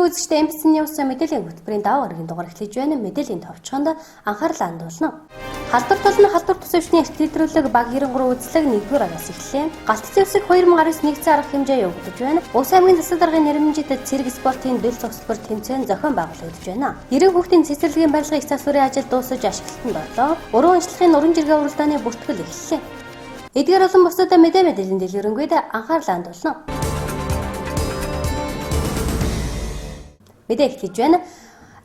Ирүү үзэгчдээ MBC NEWS мэдээллийн хөтөлбөрийн даваа гарагийн дугаар эхлэж байна. Мэдээллийн товчхонд анхаарал хандуулна. Халдвар тул нь халдвар тусавчны эрт тэмдэглэлэг баг 93 үзлэг 1-р агаас эхэллээ. Галт зэвсэг 2019 нэгдсэн арга хэмжээ явагдаж байна. Улс аймгийн засаг даргын нэрмжид цэрэг спортын дэл цогцлбор тэмцээн зохион байгуулагдаж байна. 90 хүүхдийн цэцэрлэгийн барилгын их засварын ажил дуусаж ашиглалтанд орлоо. Уран онцлогийн уран жиргээ уралдааны бүртгэл эхэллээ. Эдгээр олон бусдад мэдээллийн дэлгэрэнгээд анхаарал хандуулна. Мэдээ эхлэж байна.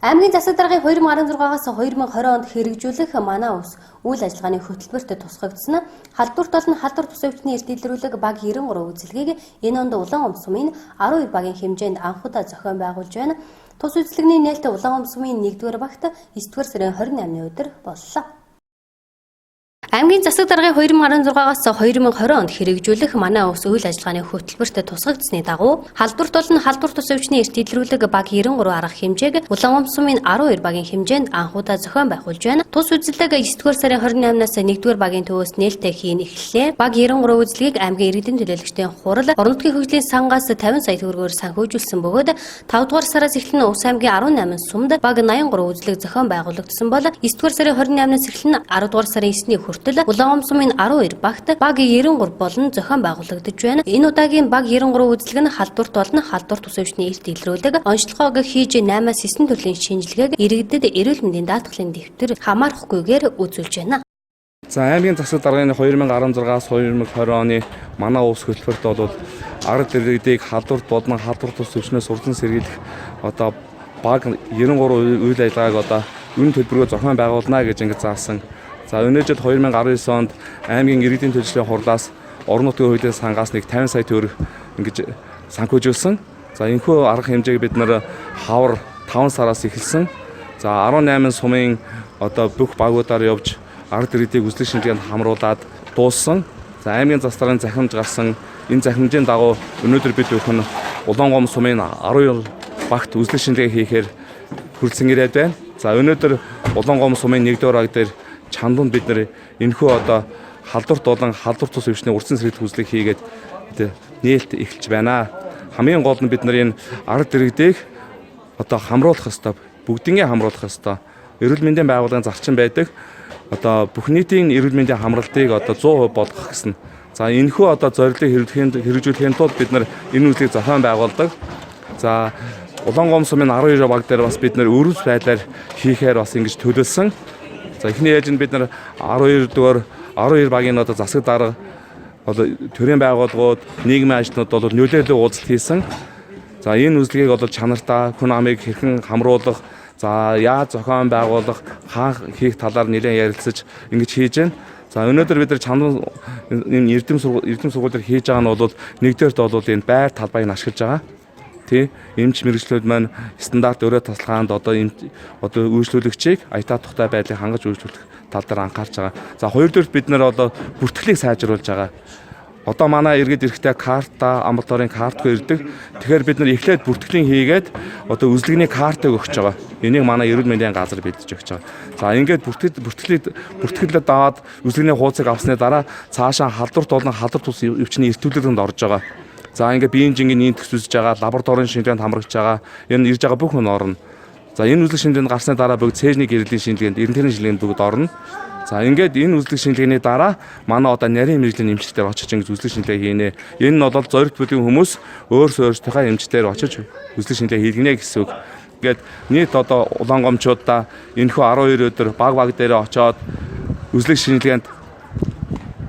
Аймгийн засаг даргын 2016-аас 2020 онд хэрэгжүүлэх манай улс үйл ажиллагааны хөтөлбөрт тусгагдсан халдвар тол нь халдвар тусавчны эрт илрүүлэг баг 93 үзэлгийг энэ онд улаан умсмын 12 багийн хэмжээнд анхудаа зохион байгуулж байна. Тус үзлэгний нээлт улаан умсмын 1-р багт 9-р сарын 28-ны өдөр боллоо. Аймгийн засаг даргын 2016-аас 2020 онд хэрэгжүүлэх манай улс үйл ажиллагааны хөтөлбөрт тусгагдсны дагуу халдвар тол нь халдвар тусавчны эрт илрүүлэг баг 93 арга хэмжээг улаан умсмын 12 багийн хэмжээнд анхудаа зохион байгуулж байна. Тус үзлэг 9-р сарын 28-наас 1-р багийн төвөөс нээлттэй хийн эхэллээ. Баг 93 үзлэгийг аймгийн иргэдийн төлөөлөгчдийн хурал орон нутгийн хөгжлийн сангаас 50 сая төгрөгөөр санхүүжүүлсэн бөгөөд 5-р сараас эхлэн Улс аймгийн 18 сумд баг 83 үзлэг зохион байгуулагдсан бол 9-р сарын 28-наас эхлэн 10-р сарын 9-ний улаан умсмын 12 багт баг 93 болон зохион байгуулагдаж байна. Энэ удаагийн баг 93 үзлэг нь халдвар тол нь халдвар тусавчны эрт илрүүлэг онцлогоог хийж 8-аас 9 төрлийн шинжилгээг иргэдэд эрүүл мэндийн даатгалын дэвтэр хамаарахгүйгээр үзүүлж байна. За аймгийн засаг даргын 2016-аас 2020 оны манай улс хөтөлбөрт бол арга иргэдийг халдвар болон халдвар тусавчнаас урьдчилан сэргийлэх одоо баг 93 үйл ажиллагааг үнэ төлбөрөөр зохион байгуулна гэж ингэ заасан. За өнөө жил 2019 онд аймгийн иргэдийн төлөвлөлийн хурлаас орон нутгийн хуулийн сангаас 50 сая төгрөг ингэж санхүүжүүлсэн. За энэхүү арга хэмжээг бид нэр хавар 5 сараас эхэлсэн. За 18 сумын бүх багуудаар явж арга иргэдийг үзлэг шинжилгээнд хамруулад дууссан. За аймгийн засаг даргын захимж гарсан энэ захимжийн дагуу өнөөдөр бид бүхэн Улаангом сумын 12 багт үзлэг шинжилгээ хийхээр хүрэлцэн ирээд байна. За өнөөдөр Улаангом сумын 1-р баг дээр чандунд бид нэр энэхүү халдварт болон халдвар тус өвчний урьдчилан сэргийлэх үзлэг хийгээд нээлт эхэлж байна. Хамгийн гол нь бид нар энэ арга иргэдийг хамруулах ёстой, бүгднийг хамруулах ёстой. Эрүүл мэндийн байгууллагын зарчим байдаг. Бүх нийтийн эрүүл мэндийн хамралтыг 100% болгох гэсэн. За энэхүү зорилгыг хэрэгжүүлэхийн тулд бид нар энэ үзлийг зохион байгуулдаг. За Улаангом сумын 12 баг дээр бас бид нар өрөвс байдлаар хийхээр бас ингэж төлөвлөсөн. За эхний ээлжинд бид нар 12 багийн засаг дарга төрийн байгууллагууд, нийгмийн ажлууд бол нөлөөлөл уулзалт хийсэн. За энэ үзлэгийг чанартай хүн амыг хэрхэн хамруулах, за яаж зохион байгуулах, хаан хийх талаар нэлээд ярилцаж ингэж хийж байна. За өнөөдөр бид нар чанар энэ эрдэм сургуулиуд хийж байгаа нь бол нэгдүгээрт энэ байр талбайг ашиглаж байгаа. Эмч мэргэжлүүд маань стандарт өрөө тасалгаанд үйлчлүүлэгчийг аятаа тухтай байдлыг хангаж үйлчлүүлэх тал дээр анхаарч байгаа. За хоёрдугаарт бид нар бүртгэлийг сайжруулж байгаа. Манай иргэд эрэхтэй карта, амбулаторын картгүй ирдэг. Тэгэхээр бид нар эхлээд бүртгэлийн хийгээд үзлэгний картыг өгч байгаа. Энийг манай эрүүл мэндийн газар бэлдэж өгч байгаа. За ингээд бүртгэлд аваад үзлэгний хуудсыг авсны дараа цаашаа халдвар болон халдвар тус өвчний эртүүлэлтэнд орж байгаа. За ингээд биеийн жингийн нийт төсөж байгаа, лабораторийн шинжилгээнд хамрагч байгаа. Энэ ирж байгаа бүх хүн орно. За энэ үзлэг шинжилгээнд гарсны дараа бүгд цэжний гэрлийн шинжилгээнд, эрдэнэтийн шинжилгээнд бүгд орно. За ингээд энэ үзлэг шинжилгээний дараа манай нарийн мэргэжлийн эмчтэр очиж ингэж үзлэг шинжилгээ хийнэ. Энэ нь бол зорилт бүлгийн хүмүүс өөрсдийнхөө эмчтэр очиж үзлэг шинжилгээ хийлгэнэ гэсэн үг. Ингээд нийт улаангомчуудаа энэхүү 12 өдөр баг дээр очоод үзлэг шинжилгээнд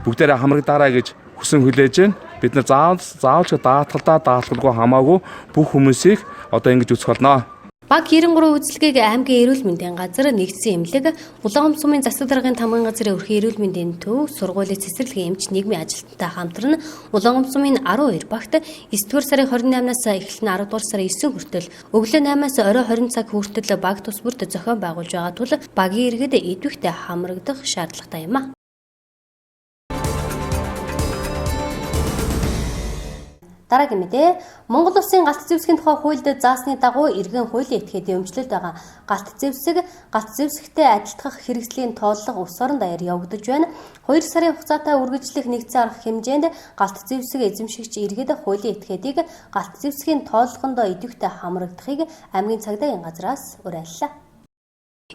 бүгдээрээ хамрагдаарай гэж хүсэн хүлээж байна. Бид нар заавалч даатгалгүй хамаагүй бүх хүмүүсийг ингэж үзэх болно. Баг 93 үзлэгийг аймгийн эрүүл мэндийн газар нэгдсэн эмнэлэг, Улаангом сумын засаг даргын тамгын газрын өрхийн эрүүл мэндийн төв, сургуулийн цэцэрлэгийн эмч нийгмийн ажилтнтай хамтран Улаангом сумын 12 багт 9-р сарын 28-наас эхлэн 10-р сарын 9 хүртэл өглөө 8-аас орой 20 цаг хүртэл баг тус бүрт зохион байгуулж байгаа тул багийн иргэд идэвхтэй хамрагдах шаардлагатай юм. Дараагийн мэдээ Монгол Улсын галт зэвсгийн тухай хуульд заасны дагуу иргэн хуулийн этгээдийн өмчлөлт байгаа. Галт зэвсэгтэй адилтгах хэрэгслийн тооллого улс орон даяар явагдаж байна. 2 сарын хугацаатай үргэлжлэх нэгдсэн арга хэмжээнд галт зэвсэг эзэмшигч иргэд хуулийн этгээдийг галт зэвсгийн тооллогондоо идэвхтэй хамрагдахыг аймгийн цагдаагийн газраас уриаллаа.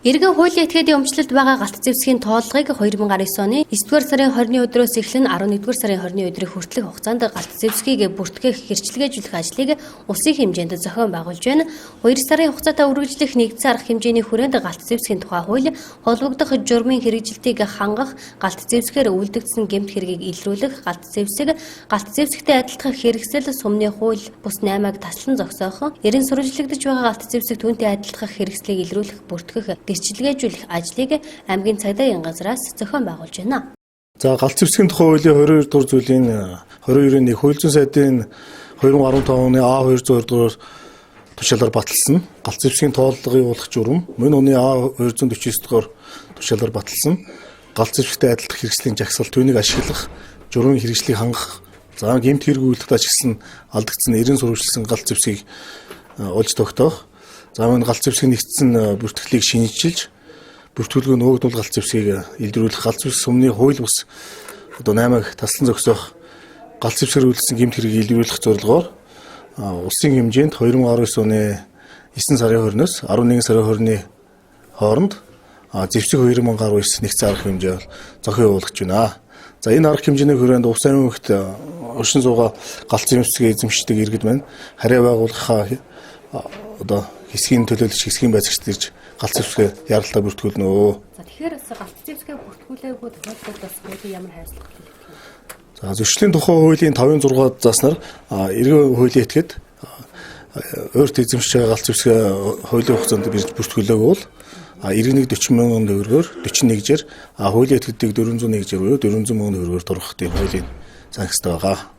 Иргэн хуулийн этгээдийн өмчлөлт байгаа галт зэвсгийн тооллогыг 2019 оны 9-р сарын 20-ны өдрөөс эхлэн 11-р сарын 20-ны өдрийн хүртэлх хугацаанд галт зэвсгийг бүртгэх хэрэгжилгээжүүлэх ажлыг улсын хэмжээнд зохион байгуулж байна. 2 сарын хугацаатай үргэлжлэх нэгдсэн арга хэмжээний хүрээнд галт зэвсгийн тухай хууль, холбогдох журмын хэрэгжилтийг хангах, галт зэвсгээр үйлдэгдсэн гэмт хэргийг илрүүлэх, галт зэвсэгтэй адилтгах хэрэгсэл, сумны хууль бус 8-аг таслан зогсоох, эрен сурвалжлагдж байгаа галт зэвсэг түүнтэй адилтгах хэрэгслийг илрүүлэх, бүртгэх гэрчлэгээжүүлэх ажлыг аймгийн цагдаагийн газраас зохион байгуулж байна. За галт зэвсгийн тухай хуулийн 22 дугаар зүйлийн 22-ны хууль зүйн сайдын 2015 оны А202 дугаар тушаалаар баталсан галт зэвсгийн тооллогын уулах журам, мөн оны А249 дугаар тушаалаар баталсан галт зэвсэгтэй адилтгах хэрэгслийн жагсаал түүнийг ашиглах, журмын хэрэгслийг хангах, за гэмт хэрэг үйлдэлд ажигласан алдагдсан эрен сурвалжилсан галт зэвсгийг олж тогтоох. За мөн галт зэвсгийн нэгдсэн бүртгэлийг шинжилж, бүртгүүлгүй нөгөөдөл галт зэвсгийг илрүүлэх, галт зэвсэг сумны хууль бус 8-аг таслан зогсоох, галт зэвсгээр үйлдэлсэн гэмт хэргийг илрүүлэх зорилгоор улсын хэмжээнд 2019 оны 9 сарын 20-ноос 11 сарын 20-ны хооронд зэвсэг 2019 нэгдсэн арга хэмжээ зохион явуулж байна. За энэ арга хэмжээний хүрээнд Увс аймагт оршин суугаа галт зэвсгийг эзэмшдэг иргэд маань хариа байгуулахаа хэсгийн төлөөлөгч, хэсгийн байцаагч ирж галт зэвсгээ яралтай бүртгүүлнэ. За тэгэхээр галт зэвсгээ бүртгүүлээгүй тохиолдолд хуулийн ямар хайрцаг хэлэх вэ? За зөрчлийн тухай хуулийн 5-6 зааснаар иргэн хуулийн этгээд өөрт эзэмшиж байгаа галт зэвсгээ хуулийн хугацаанд бирж бүртгүүлээгүй бол иргэнийг 40 мянган төгрөгөөр 41-жээр хуулийн этгээдийг 401-жээр буюу 400 мянган төгрөгөөр торгох тийм хуулийн зангастай байгаа.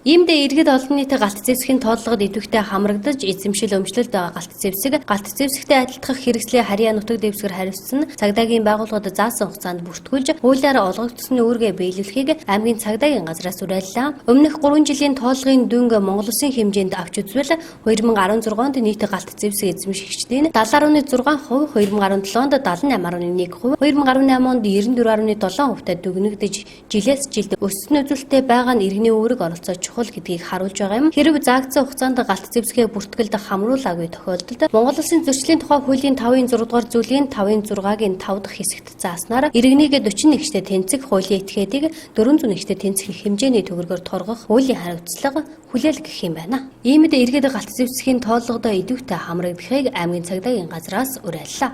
Иймдээ иргэд олон нийтийн галт зэвсгийн тооллогод идэвхтэй хамрагдаж эзэмшил өмчлөлт байгаа галт зэвсэгтэй адилтгах хэрэгслээ харьяа нутаг дэвсгэр хариуцсан цагдаагийн байгууллагад заасан хугацаанд бүртгүүлж хуулиар олгогдсон үүргээ биелүүлэхийг аймгийн цагдаагийн газраас уриаллаа. Өмнөх 3 жилийн тооллогын дүнг Монгол Улсын хэмжээнд авч үзвэл 2016 онд нийт галт зэвсэг эзэмшигчдийн 70.6%, 2017 онд 78.1%, 2018 онд 94.7%-тай дүгнэгдэж жилээс жилд өссөн үзүүлэлттэй байгаа нь иргэний үүрэг оролцож гэдгийг харуулж байгаа юм. Хэрв заагдсан хугацаанд галт зэвсгээ бүртгэлд хамруулаагүй тохиолдолд Монгол Улсын зөрчлийн тухай хуулийн 5-ын 6 дугаар зүйлийн 5-ын 6-гийн 5 дахь хэсэгт зааснаар иргэнийг 41-т тэнцэх хуулийн этгээдийг 401-т тэнцэх хэмжээний төгрөгөөр торгох хуулийн хариуцлага хүлээл гэх юм байна. Иймд иргэд галт зэвсгийн тооллогодоо идэвхтэй хамрагдахыг аймгийн цагдаагийн газраас уриаллаа.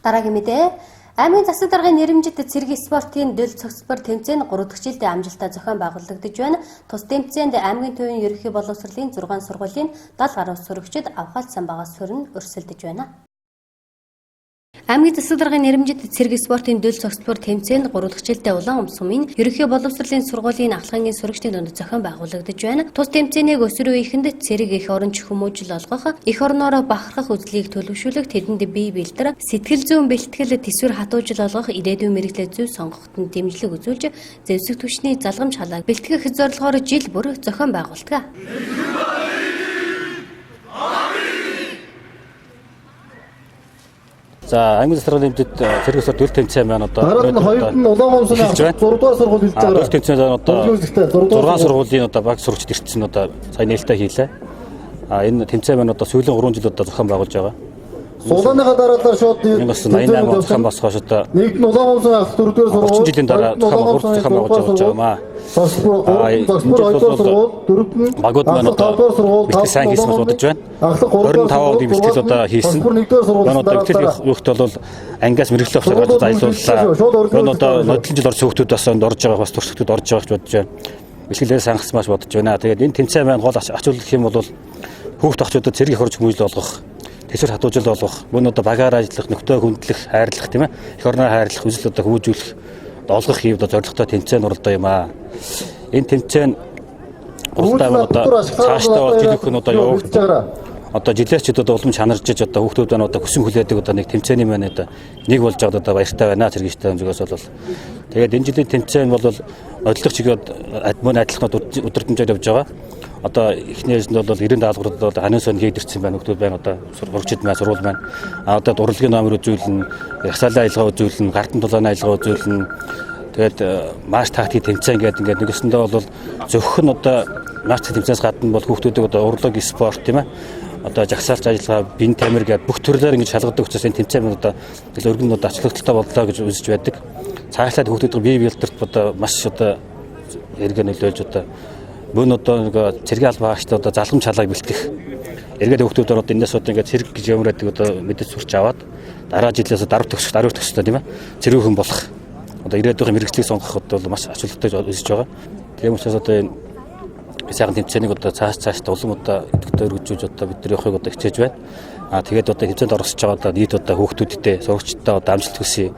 Дараагийн мэдээ аймгийн засаг даргын нэрэмжит цэрэг спортын дөл цогцлбор тэмцээн 3 дахь жилдээ амжилттай зохион байгуулагдаж байна. Тус тэмцээнд аймгийн төвийн ерөнхий боловсролын 6 сургуулийн 70 гаруй сурагчид авахаалсан байгаа суурь өрсөлдөж байна. Аймгийн засаг даргын нэрэмжит цэрэг спортын дөл цогцлбор тэмцээнд 3 дахь жилдээ улаан сумын ерөнхий боловсролын сургуулийн ахлагын сурагчдын дунд зохион байгуулагдаж байна. Тус тэмцээнийг өсвөр үеийнхэнд цэрэг их оронч хүмүүжил олгох, их орноор бахархах үзлийг төлөвшүүлэх, тэдэнд бие бэлтэр, сэтгэл зүйн бэлтгэл, төсвөр хатуужил олгох, ирээдүйн мэрэгчлээ зөв сонгоход нь дэмжлэг үзүүлж, зэвсэг түвшний залгамж халааг бэлтгэх зорилгоор жил бүр зохион байгуулдаг. За аймгийн засаг даргын нэрэмжит цэрэг спорт дөл тэмцээн байна одоо. Харин хоёрт нь улаан сумын 6 дугаар сургууль хэлж байгаа. Дөл тэмцээн одоо 6 сургуулийн одоо баг сурагчид ирсэн одоо сая нээлттэй хийлээ. Энэ тэмцээн маань одоо сүүлийн 3 жил одоо зохион байгуулж байгаа. Суулгааныхаа дараалал шууд 1988 онд зохион байгуулж одоо нэгд нь улаан сумын 4 дугаар сургууль 30 жилийн дараа зохион байгуулж байгаа маа. Багууд маань одоо бэлтгэл сайн хийсэн гэж бодож байна. 25 оны бэлтгэл одоо хийсэн. Одоо бэлтгэл юухт бол ангиас мэрэгчлээ авчиргаад зайлууллаа. Одоо нодлон жил орж хүүхдүүд бас онд орж байгаа, бас турш хүүхдүүд орж байгаа гэж бодож байна. Бэлтгэлээр сангасан маш бодож байна. Тэгээд энэ тэмцээн маань гол ач холбогдох юм бол хүүхд охчуудад цэрэг их орж хүмүүжил олгох, төсвөр хатуужил олгох, мөн одоо багаар ажиллах, нөхдөд хүндлэх, хайрлах тийм ээ. Их орноо хайрлах, үзэл одоо хүмүүжүүлэх, олгох хийм одоо зорилготой тэмцээн уралдаа юм аа. Энэ тэмцээн уралдаа одоо цаашдаа бол жил өгөх нь одоо явагдаж одоо жилээс ч одоо улам чанаржиж одоо хүүхдүүд байна одоо хүсэн хүлээдэг одоо нэг тэмцээний маань одоо нэг болж байгаа одоо баяртай байна зэрэгтэй хэмжээс бол тэгээд энэ жилийн тэмцээн бол одлох чигээр мөн адилхан өдөртөмжөөр явж байгаа. Одоо эхнээс нь бол 90 даалгаврууд бол ханийн сон хийдэрсэн байна хүүхдүүд байна одоо сургуульчид маань сургууль маань одоо урлагийн номер үзүүлнэ, ягсаалын аялгаа үзүүлнэ, гартан тулааны аялгаа үзүүлнэ. Тэгээд марш тактик тэмцээн гэдэг ингээд нэгсэндээ бол зөвхөн одоо марш тэмцээнээс гадна бол хүүхдүүдийг одоо урлаг спорт тийм ээ одоо жагсаалч ажиллагаа бие тамир гэдэг бүх төрлөөр ингэж шалгадаг учраас энэ тэмцээн одоо өргөн одоо ачлагдaltaй боллоо гэж үзэж байдаг. Цаашлаад хүүхдүүдийн бие биелдэрт одоо маш одоо эргэн нөлөөлж одоо мөн одоо нэг цэргийн албан хаагчтай одоо залгамж халааг бэлтгэх. Эргээд хүүхдүүд одоо эндээс одоо ингээд цэрэг гэж юмраадаг одоо мэдээ сурч аваад дараа жилээс даруй төгсөж тийм ээ цэрүүхэн болох. Одоо ирээд байгаа мэрэгчлийг сонгоход бол маш ач холбогдол үүсэж байгаа. Тийм учраас одоо энэ сайхан тэмцээнийг одоо цааш улам одоо идэвхтэй өргөжүүлж одоо бидний явахыг одоо хичээж байна. Тэгээд одоо тэмцээнд оролцож байгаа одоо нийт одоо хүүхдүүдтэй сурагчтай одоо амжилт хүсье.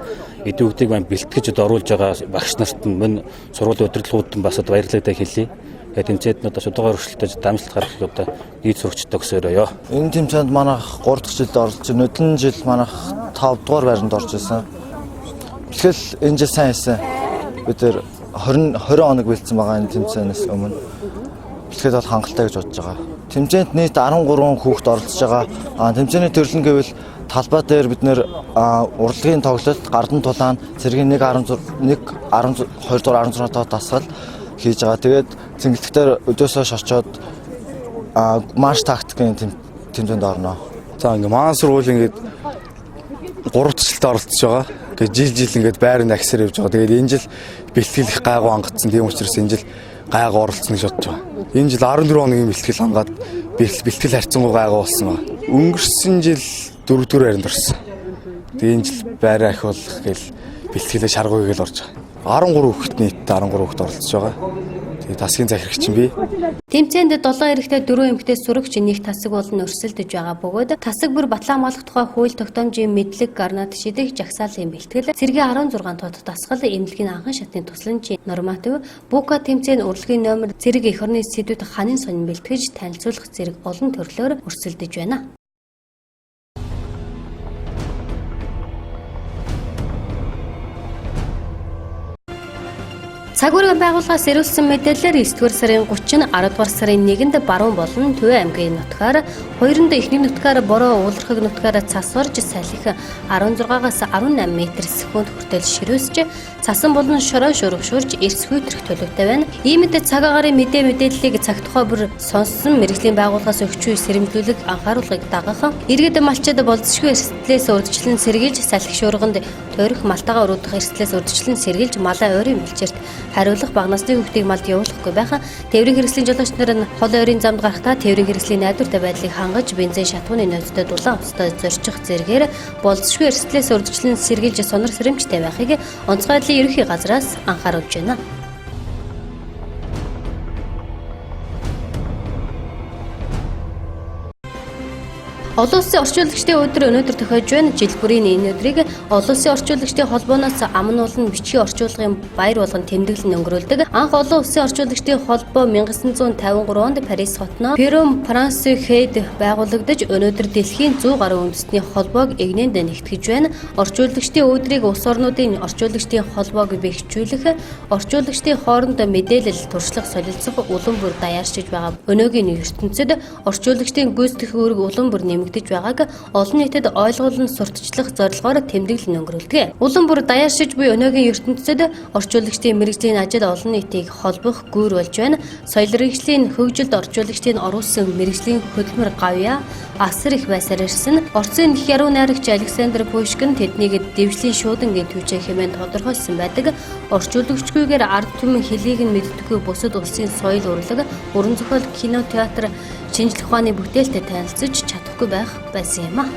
Идэвхтэйг маань бэлтгэж одоо оруулж байгаа багш нарт нь мөн сургуулийн удирдлагуудад бас одоо баярлалаа хэлье. Тэгээд тэмцээнд нь одоо шударгаар өршөлтөж амжилт гаргахыг одоо нийт сурагчтай өсөөрөө. Энэ тэмцээнд манайх 3 дахь жилд оролцож байна. Өдөрт жил манайх 5 дугаар байранд орж ирсэн. Тэгэл энэ жил сайн хийсэн. Бид нэр 20 хоног бэлдсэн байгаа энэ тэмцээнээс өмнө. Бэлтгэл бол хангалттай гэж бодож байгаа. Тэмцээнд нийт 13 хүүхэд оролцож байгаа. Тэмцээний төрлөн гэвэл талбай дээр бид нэр урлагийн тоглолт, гардан тулаан, цэргийн 1.16 тоо дасгал хийж байгаа. Тэгээд цэнгэлтгээр өдөөсөө шорчоод марш тактикийн тэмцээнд орно. За ингээ маань сургууль ингээд 3 жилд оролцож байгаа. Ингээд жил ингээд байрны агсаар явж байгаа. Тэгээд энэ жил бэлтгэл их гайгүй хангацсан. Тийм учраас энэ жил гайгүй оролцсон гэж бодож байгаа. Энэ жил 14 хоногийн бэлтгэл хангаад бэлтгэл харьцангуй гайгүй болсон байна. Өнгөрсөн жил 4 дугаар байранд орсон. Тэгээд энэ жил байраа их болох гээл бэлтгэлээ шаргууй гээл орж байгаа. 13 хүүхэд нийт 13 хүүхэд оролцож байгаа. Тэгээд тасгийн захирагч юм би. Тэмцээнд 7 эрэгтэй 4 эмэгтэй сурагч нэг тасаг болон өрсөлдөж байгаа бөгөөд тасаг бүр батлан хамгаалах тухай хууль тогтоомжийн мэдлэг гарнад шидэх жагсаалын бэлтгэл цэргийн 16 тод дасгал эмнэлгийн анхан шатны тусламжийн норматив бука тэмцээний урлагийн номер цэрэг эх орны сэдвүүд ханийн сонин бэлтгэж танилцуулах зэрэг олон төрлөөр өрсөлдөж байна. Цагуургийн байгууллагаас ирүүлсэн мэдээлэлээр 9-р сарын 30-нд 10-р сарын 1-нд баруун болон Төв аймгийн нутгаар, 2-нд эхний нутгаар бороо уулархаг нутгаар цас орж салхи 16-аас 18 м/сек хүртэл ширүүсж, цасан болон шороо шургшурж эрс хүйтрэх төлөвтэй байна. Иймд цаг агарын мэдээллийг цаг тухай бүр сонссон мэргэжлийн байгууллагаас өгч буй сэрэмжлүүлэг анхааруулгыг дагах, иргэд малчид болцшгүй эрсдлээс урьдчилан сэргийлж салхи шуурганд тойрох малтагаа өрөөдөх эрсдлээс урьдчилан сэргийлж малаа ойрын бэлчээрт хариулах бага насны хүүхдийг малд явуулахгүй байх. Тээврийн хэрэгслийн жолооч нар нь хол ойрын замд гарахдаа тээврийн хэрэгслийн найдвартай байдлыг хангаж бензин шатууны нөөцтэй дулаан устай зорчих зэргээр болцшгүй эрсдлээс урьдчилан сэргийлж сонор сэрэмжтэй байхыг онцгой байдлын ерөнхий газраас анхааруулж байна. Олон улсын орчуулагчдын өдөр өнөөдөр тохиож байна. Жил бүрийн энэ өдрийг олон улсын орчуулагчдын холбооноос амнуулан бичгийн орчуулгын баяр болгон тэмдэглэн өнгөрүүлдэг. Анх олон улсын орчуулагчдын холбоо 1953 онд Парис хотноо Пером Францын хэд байгуулагдаж өнөөдөр дэлхийн 100 гаруй үндэстний холбоог эгнээнд нэгтгэж байна. Орчуулагчдын өдрийг улс орнуудын орчуулагчдын холбоог бэхжүүлэх, орчуулагчдын хоорондоо мэдээлэл туршлага солилцох улам бүр даяаршиж байгаа өнөөгийн ертөнцид орчуулагчдын гүйцэтгэх үүрэг улам бүр нэмэгдэж байгааг олон нийтэд ойлгуулан сурталчлах зорилгоор тэмдэглэн өнгөрүүлдэг. Улам бүр даяаршиж буй өнөөгийн ертөнцид орчуулагчдын мэргэжлийн ажил олон нийтийг холбох гүүр болж байна. Соёл иргэншлийн хөгжилд орчуулагчдын оруулсан мэргэжлийн хөтөлбөр гавьяа асар их байсаар ирсэн. Орцын их яруу найрагч Александр Пушкин тэднийг дэвжлийн шуудангийн түүчээ хэмээн тодорхойлсон байдаг. Орчуулагчгүйгээр ард түмэн хэлийг нь мэддэггүй бусад улсын соёл урлаг, уран зохиол, кино, театр, шинжлэх ухааны бүтээлтэй танилцж чадахгүй байх байсан юм а.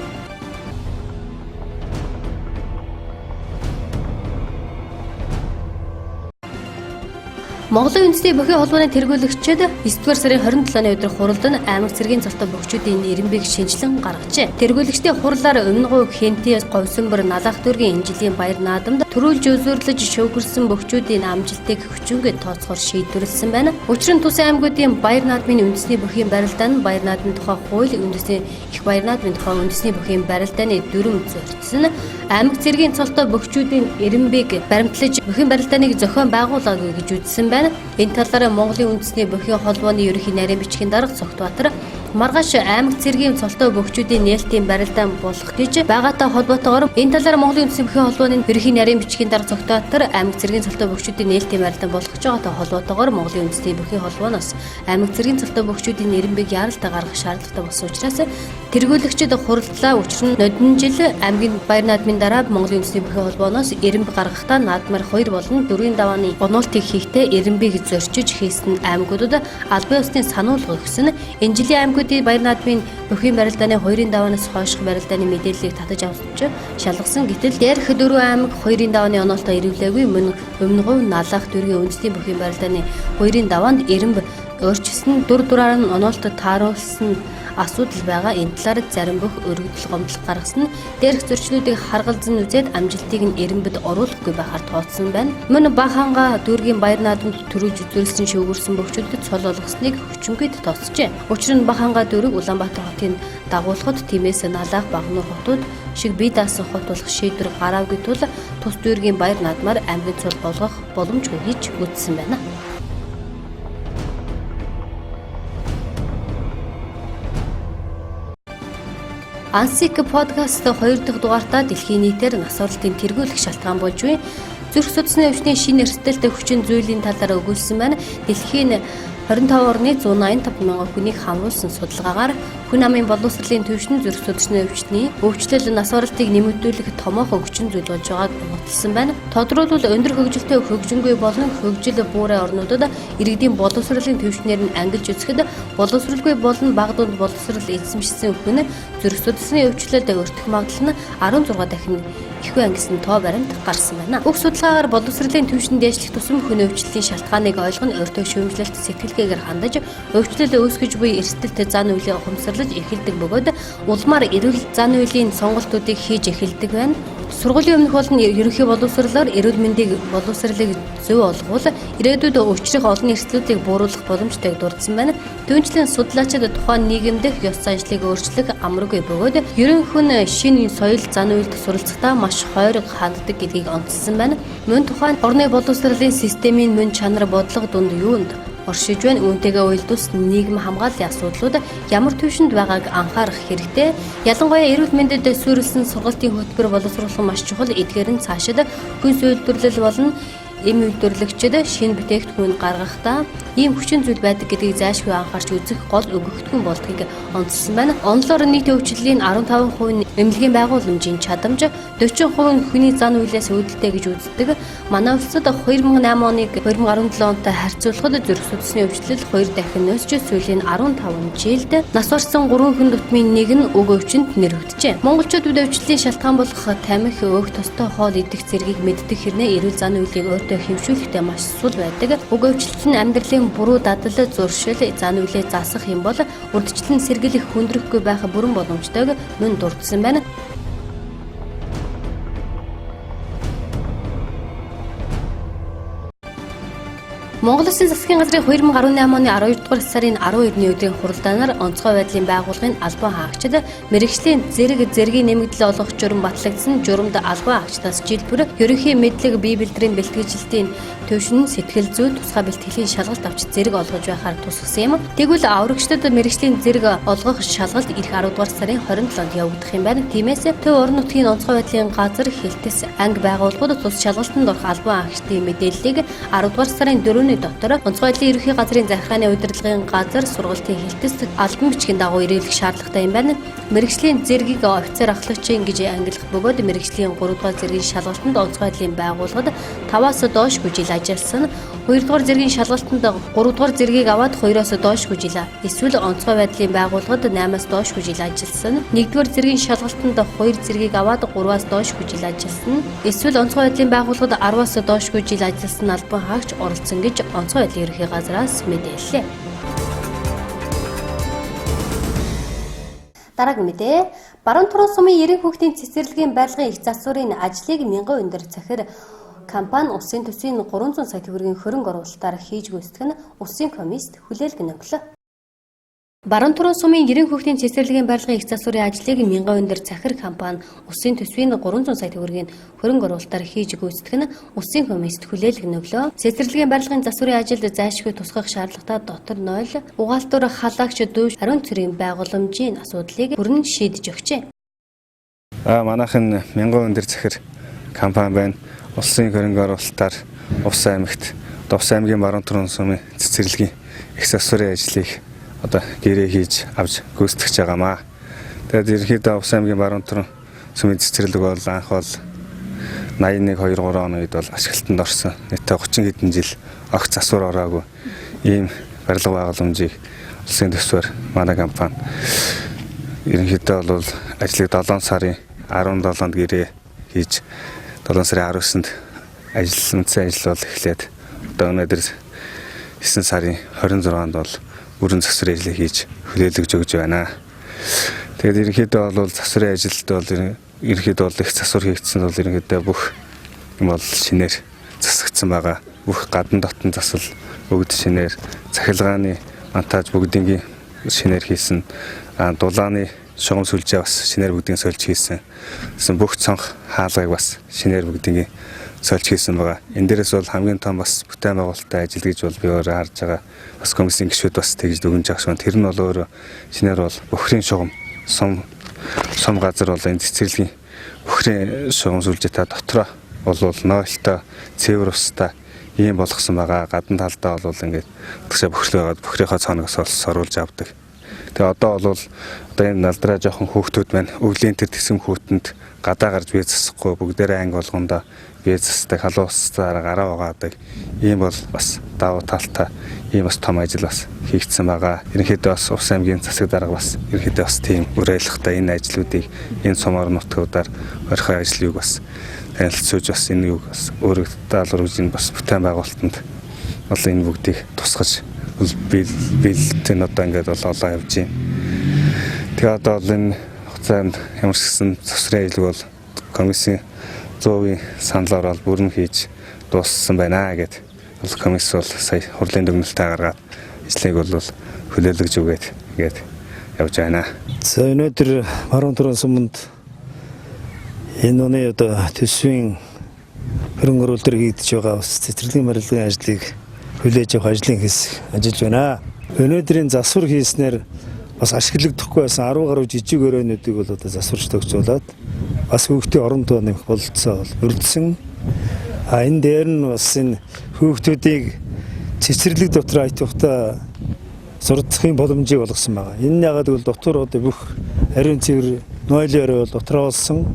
Монголын үндэсний бүхий холбооны тэргүүлэгчид 9-р сарын 27-ны өдөр хуралдан аймаг цэргийн цолтой бөхчүүдийн нэрмбийг шинжилэн гаргажээ. Тэргүүлэгчдийн хурлаар өмнөгөө Хэнти, Говьсонбор, Налах дүүргийн Инжилийн баяр наадамд төрүүлж өзөөрлөж шүүгэрсэн бөхчүүдийн амжилтыг хүчингээр тооцоохоор шийдвэрлэсэн байна. Учир нь Тус аймагуудын баяр наадмын үндэсний бүхий барилдаа нь баяр наадмын тухай хууль, үндэсний их баяр наадмын тухай үндэсний бүхий барилдааны дүрм зорьсон. Аймаг цэргийн цолтой бөхчүүдийн нэрмбийг баримтлаж бүхий барилдааныг зохион байгуулаагүй гэж үзсэн байна. Энэ талаар Монголын үндэсний бүхий холбооны ерөнхий нарийн бичгийн дарга Цогтбаатар маргааш аймаг цэргийн цолтой бөхчүүдийн нээлтийн барилдаан болох гэж байгаатай холбоотойгоор энэ талаар Монголын үндэсний бүхий холбооны ерөнхий нарийн бичгийн дарга Цогтбаатар аймаг цэргийн цолтой бөхчүүдийн нээлтийн барилдаан болох гэж байгаатай холбоотойгоор Монголын үндэсний бүхий холбооноос аймаг цэргийн цолтой бөхчүүдийн нэрмбийг яаралтай гаргах шаардлагатай болсон учраас тэргүүлэгчид хуралдлаа. Учир нь нодон жил аймгийн баяр наадмын дараа Монголын үндэсний бүхий холбооноос нэрмб гаргахдаа наадмаар 2 болон 4-ийн давааны онолтыг хийхдээ нэрмбийг зорчиж хийсэн аймагуудад албан ёсны сануулга өгсөн. Энэ жилийн аймагуудын баяр наадмын бүхий барилдааны 2-ийн даваанаас хойших барилдааны мэдээллийг татаж авч шалгасан. Гэтэл дээрх 4 аймаг 2-ийн давааны онолтоо ирүүлээгүй. Мөн өмнөгөө Налах дүүргийн үндэсний бүхий барилдааны 2-ийн даваанд нэрмб өөрчилсөн дураар нь онолтод тааруулсан асуудал байгаа. Энэ талаар зарим бүх өргөдөл гомдол гаргасан нь дээрх зөрчлүүдийг харгалзан үзээд амжилтыг нь нэрмбэд оруулахгүй байхаар тооцсон байна. Мөн Баханга дүүргийн баяр наадамд төрүүлж үзүүлсэн шүүгэрсэн бөхчүүдэд цол болгосныг хүчинхийд тооцжээ. Учир нь Баханга дүүрэг Улаанбаатар хотын дагуулхад тиймээс Налах, Багнуур хотууд шиг бие даасан хот болох шийдвэр гараагүй тул тус дүүргийн баяр наадмаар аймгийн цол болгох боломжгүй гэж үзсэн байна. Ансик подкаст 2 дахь дугаартаа дэлхийн нийтээр нас оролтын тэргүүлэх шалтгаан болж буй зүрх судасны өвчний шинэ эрсдэлтэй хүчин зүйлийн талаар өгүүлсэн байна. Дэлхийн 25.185 мянган хүнийг хамруулсан судалгаагаар хүн амын боловсролын түвшин зүрх судасны өвчтний өвчлөл нас оролтыг нэмэгдүүлэх томоохон хүчин зүйл болж байгааг нотолсон байна. Тодорхойлбол өндөр хөгжилтэй хөгжингүй болон хөгжил буурай орнуудад иргэдийн боловсролын түвшнээр нь ангилж үзэхэд боловсралгүй болон бага дунд боловсрол эзэмшсэн хүн зүрх судасны өвчлөлд өртөх магадлал нь 16 дахин ихгүй ангисан тоо баримт гарсан байна. Уг судалгаагаар боловсролын түвшин дээшлэх тусам хүн өвчлөлийн шалтгааныг ойлгоно, өөртөө шүүмжлэлт сэтгэлгээгээр хандаж өвчлөл үүсгэж буй эрсдэлт зан үйлээ ухамсарлаж эхэлдэг бөгөөд улмаар эрүүл зан үйлийн сонголтуудыг хийж эхэлдэг байна. Сургуулийн өмнөх болон ерөнхий боловсролоор эрүүл мэндийг боловсролыг зөв олгуул ирээдүйд учрах олон эрсдлүүдийг бууруулах боломжтойг дурдсан байна. Түүнчлэн судлаачид тухайн нийгэмдх ёс заншлыг өөрчлөх амаргүй бөгөөд ерөн хүн шинэ соёл зан үйлд суралцахдаа маш хойрог ханддаг гэдгийг онцлсан байна. Мөн тухайн орны боловсролын системийн мөн чанар бодлого дунд юунд оршиж байна. Үүнтэйгээ уялдус нийгэм хамгааллын асуудлууд ямар түвшинд байгааг анхаарах хэрэгтэй. Ялангуяа эрүүл мэндэд суурилсан сургалтын хөтөлбөр боловсруулах маш чухал. Эдгээр нь цаашид хүнс үйлдвэрлэл болон эм үйлдвэрлэгчид шинэ бүтээгдэхүүн гаргахдаа ийм хүчин зүйл байдаг гэдгийг зайлшгүй анхаарч үзэх гол өгөгдгөн болдгийг онцлсан байна. Онлоор нийт өвчлөлийн 15% эмнэлгийн байгууламжийн чадамж 40% хүний зан үйлээс үүдэлтэй гэж үздэг. Манай улсад 2008 оныг 2017 онтой харьцуулахад зүрх судасны өвчлөл 2 дахин өсч сүүлийн 15 жилд нас барсан 3 хүн дутмын нэг нь уг өвчнөд нэрвэгдэжээ. Монголчууд үд өвчлөлийн шалтгаан болох тамхи, өөх, тостой хоол идэх зэргийг мэддэг хэрнээ эрүүл зан үйлийг өөртөө хэмжүүлэхдээ маш сул байдаг. Уг өвчлөлт нь амьдралын буруу дадал, зуршил, зан үйлээ засах юм бол урдчлан сэргийлэх хүндрэхгүй байх бүрэн боломжтойг мөн дурдсан байна. Монгол Улсын засгийн газрын 2018 оны 12 дугаар сарын 12-ны өдрийн хуралдаанаар онцгой байдлын байгууллагын албан хаагчид мэргэжлийн зэргийн нэмэгдэл олгох журам батлагдсан. Журамд албан хаагчдаас жилбэр ерөнхий мэдлэг бие бэлтрийн бэлтгэгжилтийн төвшин сэтгэл зүй тусгай бэлтгэлийн шалгалт авч зэрэг олгож байхаар тусгасан юм. Тэгвэл аврагчдад мэргэжлийн зэрэг олгох шалгалт ирэх 10 дугаар сарын 27-нд явагдах юм байна. Тиймээс төв орон нутгийн онцгой байдлын газар хэлтэс анги байгууллагууд тус шалгалтанд орох албан хаагчдын мэдээллийг 10 дугаар сарын 4-ний дотор онцгой байдлын ерөнхий газрын захиргааны удирдлагын газар сургалтын хэлтэст албан бичгийн дагуу ирүүлэх шаардлагатай юм байна. Мэргэжлийн зэргийг офицер ахлагчийн гэж ангилах бөгөөд мэргэжлийн 3 дугаар зэргийн шалгалтанд онцгой байдлын байгууллагад 5-аас доошгүй жил ажилласан. 2 дугаар зэргийн шалгалтанд 3 дугаар зэргийг аваад 2-оос доошгүй жил эсвэл онцгой байдлын байгууллагад 8-аас доошгүй жил ажилласан. 1 дугаар зэргийн шалгалтанд 2 зэргийг аваад 3-аас доошгүй жил ажилласан. Эсвэл онцгой байдлын байгууллагад 10-аас доошгүй жил ажилласан албан хаагч оролцсон гэж онцгой байдлын ерөнхий газраас мэдээллээ. Дараагийн мэдээ. Баруун Туран сумын 90 хүүхдийн цэцэрлэгийн барилгын их засварын ажлыг 1000 өндөр захир компани улсын төсвийн 300 сая төгрөгийн хөрөнгө оруулалтаар хийж гүйцэтгэх нь улсын комиссд хүлээлгэн өглөө. Баруун Туран сумын 90 хүүхдийн цэцэрлэгийн барилгын их засварын ажлыг 1000 өндөр захир компани улсын төсвийн 300 сая төгрөгийн хөрөнгө оруулалтаар хийж гүйцэтгэх нь улсын комиссд хүлээлгэн өглөө. Цэцэрлэгийн барилгын засварын ажилд зайлшгүй тусгах шаардлагатай дотор 0 угаалтур халагч дүүш ариун цэргийн байгууламжийн асуудлыг бүрэн шийдэж өгчээ. Манайхан 1000 өндөр захир компани байна. Улсын хөрөнгө оруулалтаар Увс аймагт Увс аймгийн Баруун Туран сумын цэцэрлэгийн их засварын ажлыг одоо гэрээ хийж авч гүйцэтгэж байгаамаа. Тэгээд ерөнхийдөө Увс аймгийн Баруун Туран сумын цэцэрлэг бол анх бол 81-23 оны үед бол ашиглалтанд орсон. Нийтдээ 30 хэдэн жил огт засвар ороогүй ийм барилга байгууламжийг улсын төсвөөр манай компани ерөнхийдөө бол ажлыг 7 сарын 17-нд гэрээ хийж 7 сарын 19-нд үндсэн ажил бол эхлээд одоо өнөөдөр 9 сарын 26-нд бол бүрэн засварын ажлыг хийж хүлээлгэж өгж байна. Тэгээд ерөнхийдөө бол засварын ажилд бол ерөнхийдөө их засвар хийгдсэн бол ерөнхийдөө бүх юм бол шинээр засагдсан байгаа. Бүх гадна дотн засал бүгд шинээр, цахилгааны монтаж бүгдийн шинээр хийсэн. Дулааны шугам сүлжээ бас шинээр бүгдийн сольж хийсэн. Гэсэн бүх цонх хаалгыг бас шинээр бүгдийн сольж хийсэн байгаа. Энэ дээрээс бол хамгийн том бас бүтээн байгуулалттай ажил гэж бол би өөрөө харж байгаа. Бас комиссийн гишүүд бас тэгж дүгнж байгаа шүү. Тэр нь бол өөрөө шинээр бол бөхрийн шугам сум газар бол энэ цэцэрлэгийн бөхрийн шугам сүлжээтэй дотроо бол нойлтой, цэвэр устай ийм болгосон байгаа. Гадна талдаа бол ингээд тэгшээ бөхрлөө байгаад бөхрийнхөө цоноос соруулж авдаг. Тэгээ одоо бол энэ налдраа жоохон хүүхдүүд байна. Өвлийн тэр тэсэм хүүтэнд гадаа гарч бие засахгүй бүгдээрээ анги болгондоо бие засдаг, халуун устсаар гараа угаадаг. Ийм бол бас давуу талтай ийм бас том ажил бас хийгдсэн байгаа. Ерөнхийдөө бас Увс аймгийн засаг дарга бас ерөнхийдөө бас тийм уриалгатай энэ ажлуудыг энэ сумаар нутгуудаар орхио ажлыг бас танилцуулж бас энэ юг бас өөрөг даалгаврын бас бүтээн байгуулалтанд бол энэ бүгдийг тусгаж бэлтэн одоо ингээд бол олоо явж байна. Тэгээ одоо бол энэ хугацаанд ямар ч гэсэн засварын ажил бол комиссийн 100% саналаар бол бүрэн хийж дууссан байна гэд бол комисс бол сая хурлын дүгнэлтээ гаргаад ажлыг бол хүлээлгэж өгөөд ингээд явж байна. За өнөөдөр Баруун Туран суманд энэ оны одоо төсвийн хөрөнгө оруулалтаар хийгдэж байгаа цэцэрлэгийн барилгын ажлыг хүлээж авах ажлын хэсэг ажиллаж байна. Өнөөдрийн засвар хийснээр бас ашиглагдахгүй байсан 10 гаруй жижиг өрөөнүүдийг бол одоо засварч төгсүүлээд бас хүүхдийн орон тоо нэмэх бололцоо бол өрдсөн. Энэ дээр нь бас энэ хүүхдүүдийг цэцэрлэг дотор айтвахта суралцахын боломжийг олгосон байгаа. Энэ ягаад гэвэл дотор одоо бүх ариун цэвэр нойлын орой бол дотроо олсон.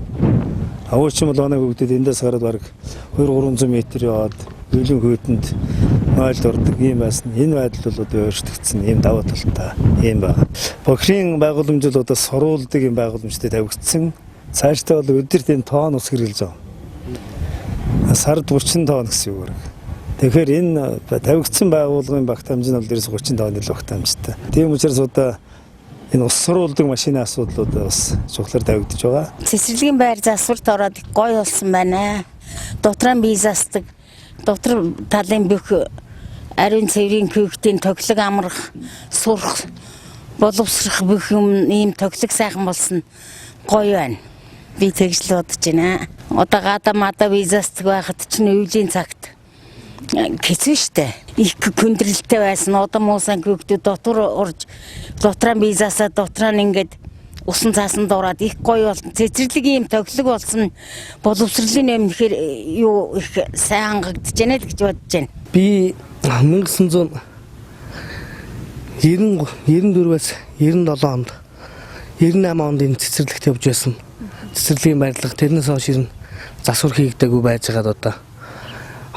Авуучин бол манай хүүхдүүд эндээс гараад бараг 200-300 м яваад өвлийн хүйтэнд нойлд ордог юм байсан. Энэ байдал бол одоо өөрчлөгдсөн ийм давуу талтай юм байна. Бохрийн байгууламж бол одоо соруулдаг юм байгууламжтай тавигдсан. Цаашдаа бол өдөрт энэ тоон ус хэрэглэж байгаа. Сард 30 тонн гэсэн үг. Тэгэхээр энэ тавигдсан байгууллагын багт хэмжээ нь бол дээрээс 30 тонны л багт хэмжээтэй. Тийм учраас одоо энэ ус суруулдаг машины асуудлууд бас чухлаар тавигдж байгаа. Цэцэрлэгийн байр засварт ороод гоё болсон байна. Дотроо бие засдаг. Дотор талын бүх ариун цэврийн хүүхдийн тоглог амрах, сурах, боловсрох бүх юм ийм тоглог сайхан болсон гоё байна. Би тэгж л бодож байна. Одоо гадаа мада бие засдаг байхад чинь өвлийн цагт хэцүү штэ. Их хүндрэлтэй байсан. Одоо муусан хүүхдүүд дотор орж дотроо бие засаад дотроо ингээд усан цаасанд ороод их гоё болсон. Цэцэрлэгийн юм тоглог болсон. Боловсролын юм ихэр юу их сайн хангагдаж байна л гэж бодож байна. Би 1994-ээс 97 онд 98 онд энэ цэцэрлэгт явж байсан. Цэцэрлэгийн барилга тэрнээс хойш ирнэ засвар хийгдээгүй байж байгаад одоо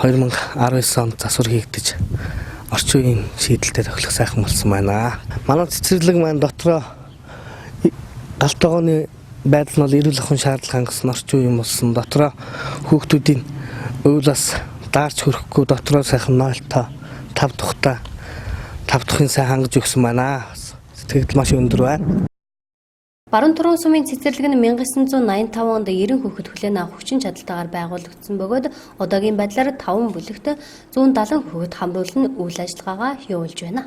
2019 онд засвар хийгдэж орчин үеийн шийдэлтэй тохиолох сайхан болсон байна. Манай цэцэрлэг маань дотроо галтгооны байдал нь бол эрүүл ахуйн шаардлага хангасан орчин үеийн болсон. Дотроо хүүхдүүдийн өвлөөс даарч хөрөхгүй дотроо сайхан нойлтой 5 дахын сайн хангаж өгсөн байна. Сэтгэл маш өндөр байна. Баруун Туран сумын цэцэрлэг нь 1985 онд 90 хүүхэд хүлээн авах хүчин чадалтайгаар байгуулагдсан бөгөөд одоогийн байдлаар 5 бүлэгт 170 хүүхэд хамруулан үйл ажиллагаагаа явуулж байна.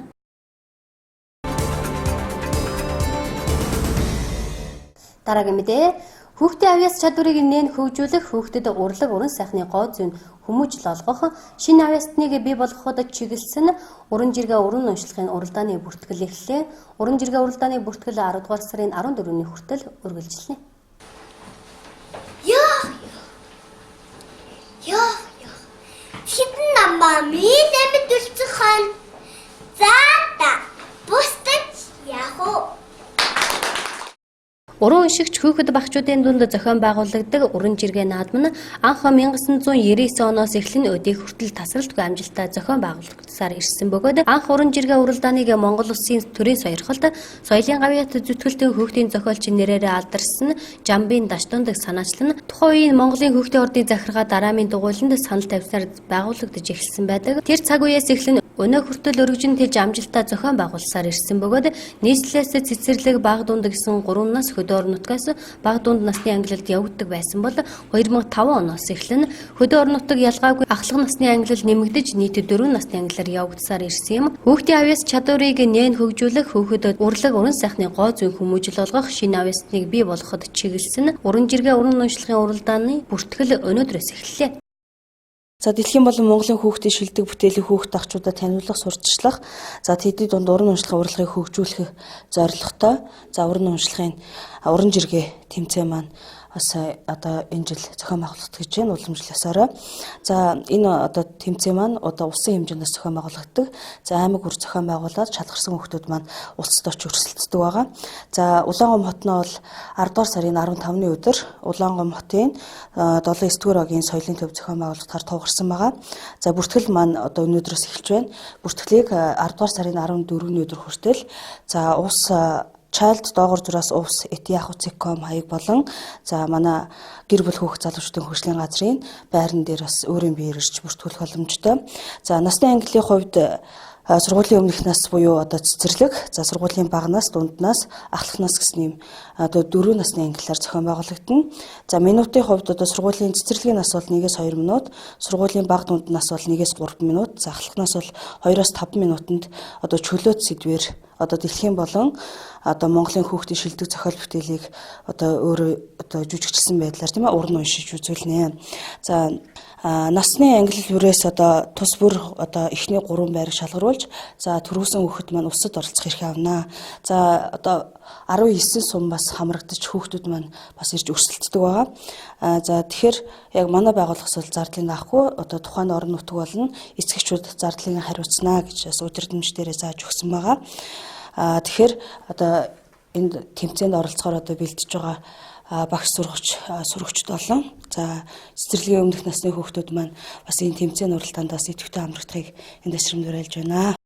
Дараагийн мэдээ хүүхдийн авьяас чадварыг нээн хөгжүүлэх, хүүхдэд урлаг уран сайхны гоо зүйн хүмүүжил олгох, шинэ авьяасныг бий болгоход чиглэсэн уран жиргээ уран уншлагын уралдааны бүртгэл эхлэлээ. Уран жиргээ уралдааны бүртгэл 10 дугаар сарын 14-ний хүртэл үргэлжилнэ. Яа. Хитэн намаа мэдэмэд үлцэх хон. Заата. Бустаж яах. Уран уншигч хүүхэд багчуудын дунд зохион байгуулагддаг уран жиргээ наадам нь анх 1999 оноос эхлэн өдийг хүртэл тасралтгүй амжилттай зохион байгуулагдсаар ирсэн бөгөөд анх уран жиргээ уралдааныг Монгол Улсын төрийн сойрхолд соёлын гавьяат зүтгэлтэн хүүхдийн зохиолч нэрээрээ алдарсан Жамбын Даштундаг санаачлан тухайн үеийн Монголын хүүхдийн ордын захиргаа дараамын дугуйланд санал тавьснаар байгуулагдаж эхэлсэн байдаг. Тэр цаг үеэс эхлэн өнөө хүртэл өргөжин тэлж амжилттай зохион байгуулсаар ирсэн бөгөөд нийслэлээс цэцэрлэг баг дунд гэсэн 3 нас хөдөө орон нутгаас баг дунд насны ангилалд явагддаг байсан бол 2005 оноос эхлэн хөдөө орон нутаг ялгаагүй ахлах насны ангилал нэмэгдэж нийт 4 насны ангилалаар явагдсаар ирсэн юм. Хүүхдийн авьяас чадварыг нээн хөгжүүлэх, хүүхэд урлаг уран сайхны гоо зүйн хүмүүжил олгох, шинэ авьяасныг бий болгоход чиглэсэн уран жиргээ уран уншлагын уралдааны бүртгэл өнөөдрөөс эхэллээ. За дэлхийн болон Монголын хүүхдийн шилдэг бүтээлийн хүүхд ахчуудад таниулах, сурталчлах, за тэдний дунд уран уншлагын урлагийг хөгжүүлэх зорилготой. За уран уншлагын уран жиргээ тэмцээн маань бас одоо энэ жил зохион байгуулагдах гэж байна, уламжлалсараа. За энэ одоо тэмцээн маань одоо улсын хэмжээнд зохион байгуулагддаг. За аймаг бүр зохион байгуулад шалгарсан хүүхдүүд маань улсад очиж өрсөлддөг байгаа. За Улаангом хотноо бол 10 дугаар сарын 15-ны өдөр Улаангом хотын 7-9 огийн соёлын төв зохион байгуулалтаар туугарсан байгаа. За бүртгэл маань одоо өнөөдрөөс эхэлж байна. Бүртгэлийг 10 дугаар сарын 14-ний өдөр хүртэл за улс Child доогор зураас увс этиахуциком хаяг болон за манай гэр бүл хүүхд залуучдын хөгжлийн газрын байран дээр бас өөрийн биеэр ирж бүртгүүлэх боломжтой. За насны ангиллын хувьд сургуулийн өмнөх нас буюу одоо цэцэрлэг, за сургуулийн бага нас, дунд нас, ахлах нас гэсэн юм одоо 4 насны ангиллаар зохион байгуулагдана. За минутын хувьд одоо сургуулийн цэцэрлэгийн нас бол 1-2 минут, сургуулийн бага дунд нас бол 1-3 минут, за ахлах нас бол 2-5 минутанд одоо чөлөөт сэдвээр одоо дэлхийн болон одоо Монголын хүүхдийн шилдэг зохиол бүтээлийг одоо өөрөө одоо жүжигчилсан байдлаар тийм ээ уран уншиж үзүүлнэ. За насны ангиллал бүрээс одоо тус бүр одоо эхний 3 байрыг шалгаруулж за төрүүлсэн хүүхэд маань улсад оролцох эрх авна. За одоо 19 сум бас хамрагдаж хүүхдүүд маань бас ирж өрсөлддөг байгаа. За тэгэхээр яг манай байгууллагаас бол зардлыг авахгүй одоо тухайн орон нутаг болон эцэгчүүд зардлыг хариуцна гэж бас удирдамж дээрээ зааж өгсөн байгаа. Тэгэхээр одоо энд тэмцээнд оролцохоор одоо бэлдэж байгаа багш сурагчд болон за цэцэрлэгийн өмнөх насны хүүхдүүд маань бас энэ тэмцээний уралдаандаас идэвхтэй хамрагдахыг энд ашигт уриалж байна.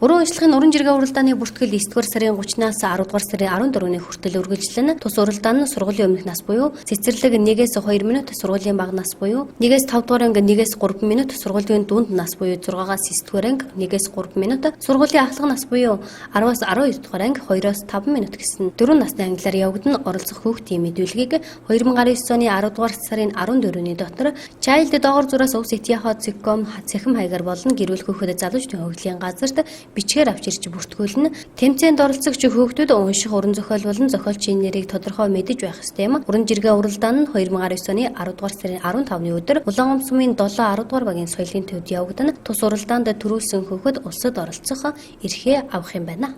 Уран уншлагын уран жиргээ уралдааны бүртгэл 9-р сарын 30-наас 10-р сарын 14-ний хүртэл үргэлжлэнэ. Тус уралдаан нь сургуулийн өмнөх нас буюу цэцэрлэг 1-2 минут, сургуулийн бага нас буюу 1-5 анги 1-3 минут, сургуулийн дунд нас буюу 6-аас 9-р анги 1-3 минут, сургуулийн ахлах нас буюу 10-аас 12-р анги 2-5 минут гэсэн 4 насны ангиллаар явагдана. Оролцох хүүхдийн мэдүүлгийг 2019 оны 10-р сарын 14-ний дотор Child доогор зураас өвс этиахуциком цэхэм хаягаар болон гэр бүл хүүхэд залуучдын хөгжлийн газарт бичгээр авч ирж бүртгүүлнэ. Тэмцээнд оролцогч хүүхдүүд унших уран зохиол болон зохиолчийн нэрийг тодорхой мэдэж байх ёстой юм. Уран жиргээ уралдаан нь 2019 оны 10 дугаар сарын 15-ны өдөр Улаангом сумын 7-10 дугаар багийн соёлын төвд явагдана. Тус уралдаанд төрүүлсэн хүүхэд улсад оролцох эрхээ авах юм байна.